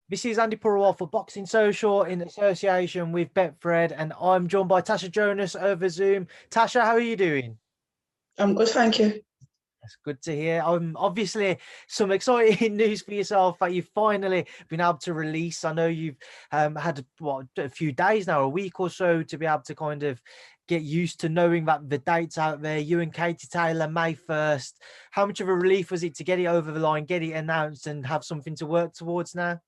This is Andy Purewal for Boxing Social in association with Betfred, and I'm joined by Natasha Jonas over Zoom. Tasha, how are you doing? I'm good, thank you. That's good to hear. Obviously some exciting news for yourself that you've finally been able to release. I know you've had a few days now, a week or so, to be able to kind of get used to knowing that the date's out there. You and Katie Taylor, May 1st. How much of a relief was it to get it over the line, get it announced, and have something to work towards now?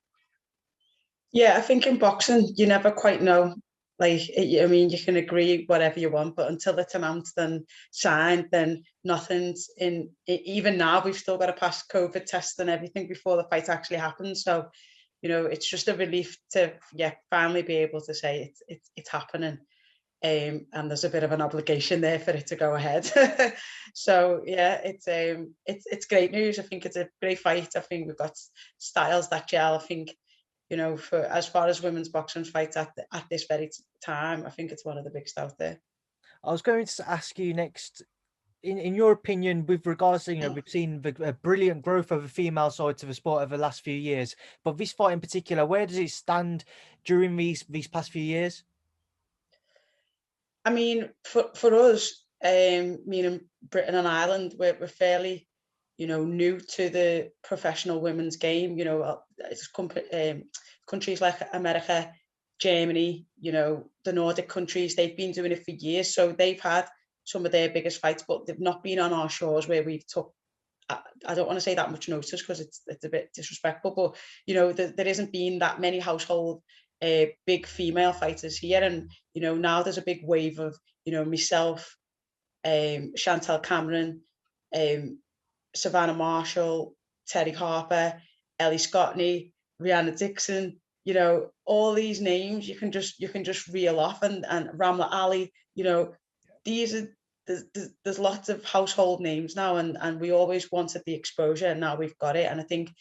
Yeah, I think in boxing, you never quite know. Like, I mean, you can agree whatever you want, but until it's announced and signed, then nothing's in. Even now, we've still got to pass COVID test and everything before the fight actually happens. So, it's just a relief to finally be able to say it's happening. And there's a bit of an obligation there for it to go ahead. So yeah, it's great news. I think it's a great fight. I think we've got styles that gel. I think, for as far as women's boxing fights at this very time, I think it's one of the biggest out there. I was going to ask you next, in your opinion, with regards to, we've seen a brilliant growth of the female side to the sport over the last few years, but this fight in particular, where does it stand during these past few years? I mean, for us, meaning Britain and Ireland, we're fairly, new to the professional women's game. It's countries like America, Germany, the Nordic countries, they've been doing it for years. So they've had some of their biggest fights, but they've not been on our shores where we've took, I don't want to say that much notice because it's a bit disrespectful, but, there isn't been that many household big female fighters here. And, now there's a big wave of, myself, Chantel Cameron, Savannah Marshall, Terry Harper, Ellie Scottney, Rhyson Dixon, all these names you can just reel off, and Ramla Ali, these are there's lots of household names now, and we always wanted the exposure, and now we've got it. And I think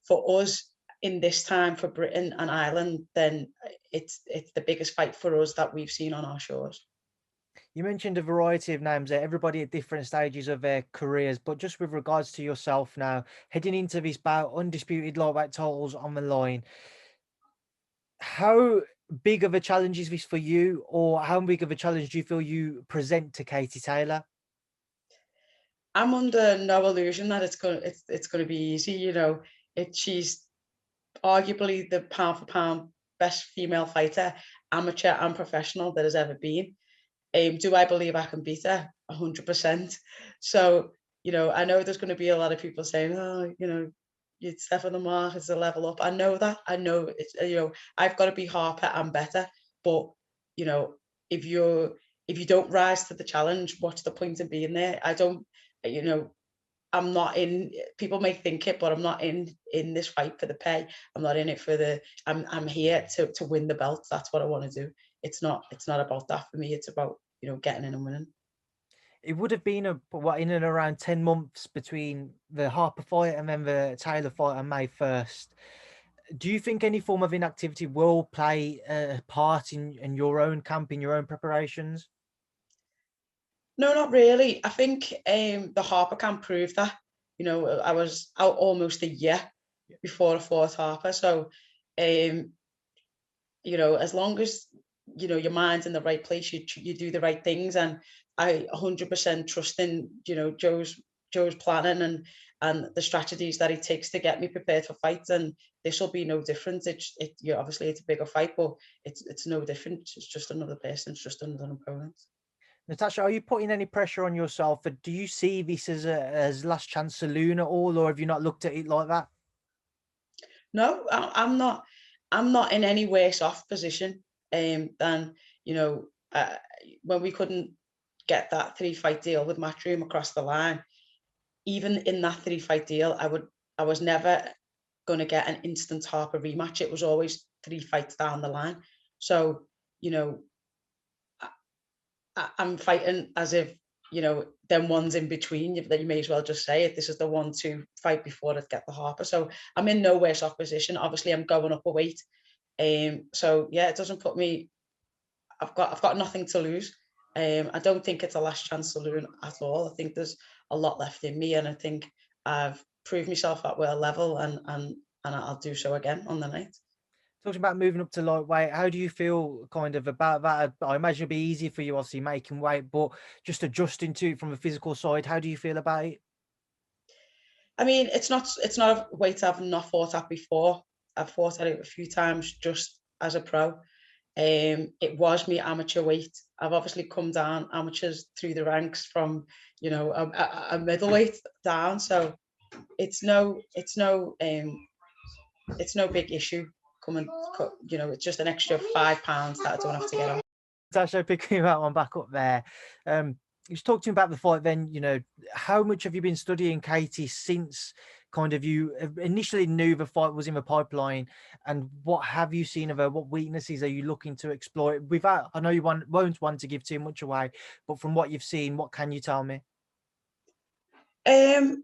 for us in this time, for Britain and Ireland, then it's the biggest fight for us that we've seen on our shores. You mentioned a variety of names there, everybody at different stages of their careers, but just with regards to yourself now, heading into this bout, undisputed lightweight titles on the line, how big of a challenge is this for you, or how big of a challenge do you feel you present to Katie Taylor? I'm under no illusion that it's going to be easy. She's arguably the pound for pound best female fighter, amateur and professional, that has ever been. Do I believe I can beat her? 100%. So, I know there's going to be a lot of people saying, oh, you'd step on the mark, it's a level up. I know that. I know it's, I've got to be Harper and better. But, if you don't rise to the challenge, what's the point in being there? I don't, I'm not in, people may think it, but I'm not in this fight for the pay. I'm not in it for I'm here to win the belt. That's what I want to do. It's not about that for me. It's about, getting in and winning. It would have been in and around 10 months between the Harper fight and then the Taylor fight on May 1st. Do you think any form of inactivity will play a part in your own camp, in your own preparations? No, not really. I think the Harper camp proved that. I was out almost a year before I fought Harper. So, as long as, your mind's in the right place, you do the right things. And I 100% trust in, Joe's planning and the strategies that he takes to get me prepared for fights. And this will be no different. Obviously it's a bigger fight, but it's no different. It's just another person. It's just another opponent. Natasha, are you putting any pressure on yourself? Or do you see this as last chance saloon at all, or have you not looked at it like that? No, I'm not. I'm not in any worse off position than, when we couldn't get that 3-fight deal with Matchroom across the line. Even in that 3-fight deal, I was never going to get an instant Harper rematch. It was always 3 fights down the line. So, I'm fighting as if, then one's in between. You may as well just say it. This is the 1-2 fight before I get the Harper. So I'm in no worse off position. Obviously, I'm going up a weight. So yeah, it doesn't put me. I've got nothing to lose. I don't think it's a last chance saloon at all. I think there's a lot left in me, and I think I've proved myself at world level, and I'll do so again on the night. Talking about moving up to lightweight, how do you feel kind of about that? I imagine it'd be easy for you, obviously making weight, but just adjusting to it from a physical side, how do you feel about it? I mean, it's not a weight I've not fought at before. I've fought at it a few times just as a pro. It was my amateur weight. I've obviously come down amateurs through the ranks from, you know, a middleweight down. So it's no big issue coming. You know, it's just an extra £5 that I don't have to get off. Natasha, picking that one back up there. You talked to me about the fight then, you know, how much have you been studying Katie since kind of you initially knew the fight was in the pipeline, and what have you seen of her? What weaknesses are you looking to exploit? Without, I know you won't want to give too much away, but from what you've seen, what can you tell me? I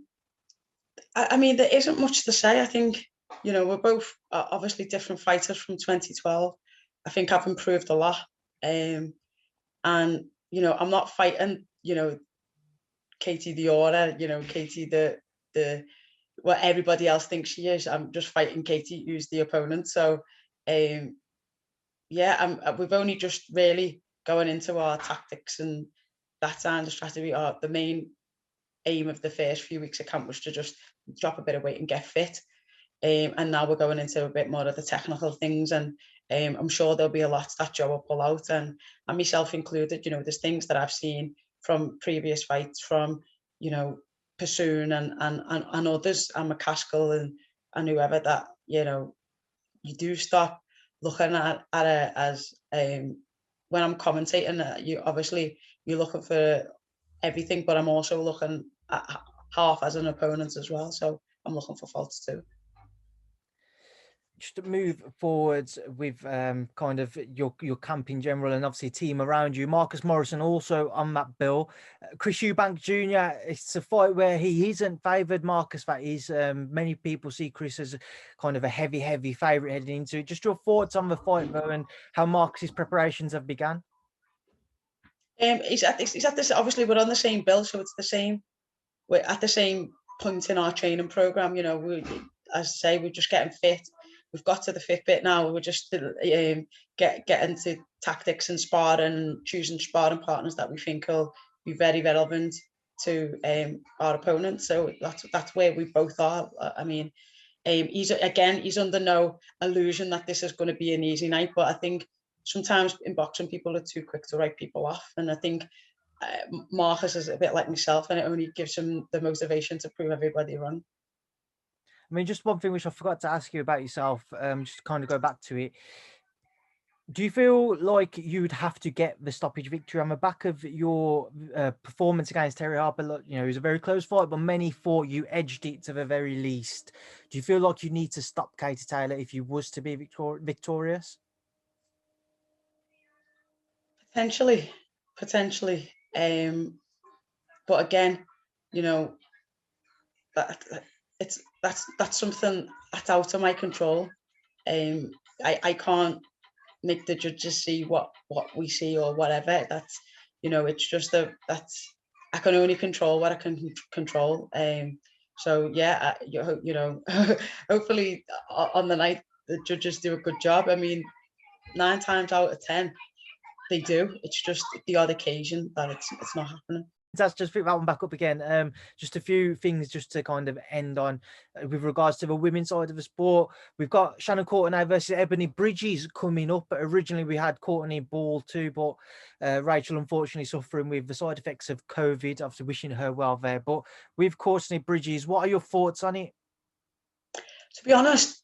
mean, there isn't much to say. I think, you know, we're both obviously different fighters from 2012. I think I've improved a lot. And, you know, I'm not fighting, you know, Katie the Aura, you know, Katie the what everybody else thinks she is. I'm just fighting Katie, who's the opponent. So, yeah, we've only just really going into our tactics, and that kind of strategy. The main aim of the first few weeks of camp was to just drop a bit of weight and get fit. And now we're going into a bit more of the technical things, and I'm sure there'll be a lot that Joe will pull out, and myself included. You know, there's things that I've seen from previous fights from, you know, Purewal and others, and McCaskill and whoever, that, you know, you do stop looking at it as when I'm commentating, you're looking for everything, but I'm also looking at half as an opponent as well. So I'm looking for faults too. Just to move forwards with kind of your camp in general, and obviously team around you, Marcus Morrison also on that bill. Chris Eubank Jr., it's a fight where he isn't favoured, Marcus, that is. Many people see Chris as kind of a heavy favourite heading into it. Just your thoughts on the fight though, and how Marcus's preparations have begun. He's at this, obviously we're on the same bill, so it's the same. We're at the same point in our training program. You know, as I say, we're just getting fit. We've got to the fit bit now. We're just getting to tactics and sparring, choosing sparring partners that we think will be very relevant to our opponent. So that's where we both are. I mean, he's under no illusion that this is going to be an easy night, but I think sometimes in boxing people are too quick to write people off, and I think Marcus is a bit like myself, and it only gives him the motivation to prove everybody wrong. I mean, just one thing which I forgot to ask you about yourself, just to kind of go back to it. Do you feel like you'd have to get the stoppage victory on the back of your performance against Terry Harper? You know, it was a very close fight, but many thought you edged it to the very least. Do you feel like you need to stop Katie Taylor if you was to be victorious? Potentially. But again, you know, that's something that's out of my control. I can't make the judges see what we see or whatever. That's, you know, it's just I can only control what I can control. So yeah, you know, hopefully on the night the judges do a good job. I mean, 9 times out of 10 they do. It's just the odd occasion that it's not happening. That's just pick that one back up again. Just a few things just to kind of end on with regards to the women's side of the sport. We've got Shannon Courtenay versus Ebony Bridges coming up. Originally we had Courtenay Ball too, but Rachel unfortunately suffering with the side effects of COVID. Obviously wishing her well there. But with Courtenay Bridges, what are your thoughts on it? To be honest,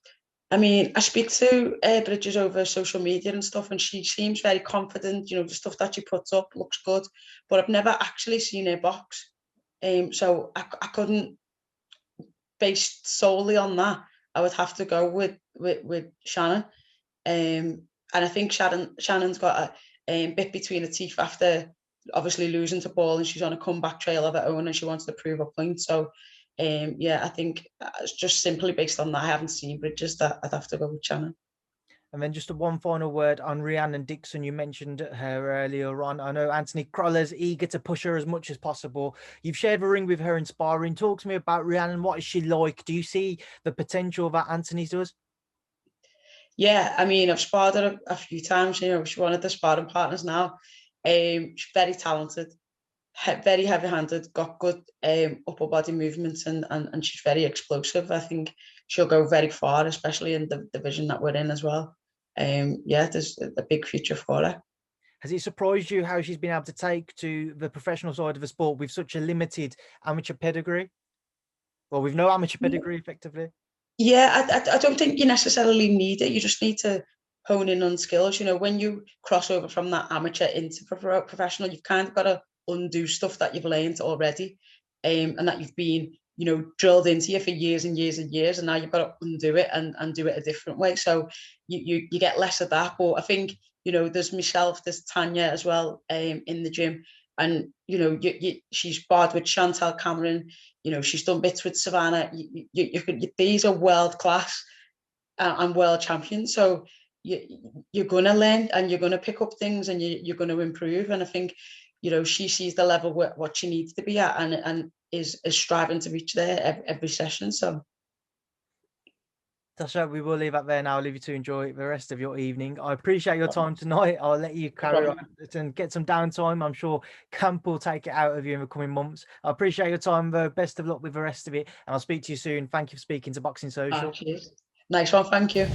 I mean, I speak to Bridges over social media and stuff, and she seems very confident. You know, the stuff that she puts up looks good, but I've never actually seen her box. So I couldn't, based solely on that, I would have to go with Shannon. And I think Shannon's got a bit between her teeth after obviously losing to Ball, and she's on a comeback trail of her own, and she wants to prove a point. So yeah, I think it's just simply based on that. I haven't seen Bridges, that I'd have to go with Shannon. And then just one final word on Rhyson Dixon. You mentioned her earlier on. I know Anthony Croller's eager to push her as much as possible. You've shared a ring with her in sparring. Talk to me about Rhyson. What is she like? Do you see the potential that Anthony does? Yeah, I mean, I've sparred her a few times. You know, she's one of the sparring partners now. She's very talented, very heavy-handed, got good upper body movements, and she's very explosive. I think she'll go very far, especially in the division that we're in as well. Yeah, there's a big future for her. Has it surprised you how she's been able to take to the professional side of the sport with such a limited amateur pedigree? Well, with no amateur pedigree, effectively. Yeah, I don't think you necessarily need it. You just need to hone in on skills. You know, when you cross over from that amateur into professional, you've kind of got to undo stuff that you've learned already, and that you've been, you know, drilled into you for years and years and years, and now you've got to undo it and do it a different way. So you get less of that. But I think, you know, there's myself, there's Tanya as well, in the gym, and you know, she's barred with Chantal Cameron. You know, she's done bits with Savannah. These are world class and world champions. So you're going to learn and you're going to pick up things and you're going to improve. And I think, you know, she sees the level what she needs to be at and is striving to reach there every session. So. Natasha, we will leave that there now. I'll leave you to enjoy the rest of your evening. I appreciate your time tonight. I'll let you carry on and get some downtime. I'm sure camp will take it out of you in the coming months. I appreciate your time, though. Best of luck with the rest of it. And I'll speak to you soon. Thank you for speaking to Boxing Social. Nice one. Thank you.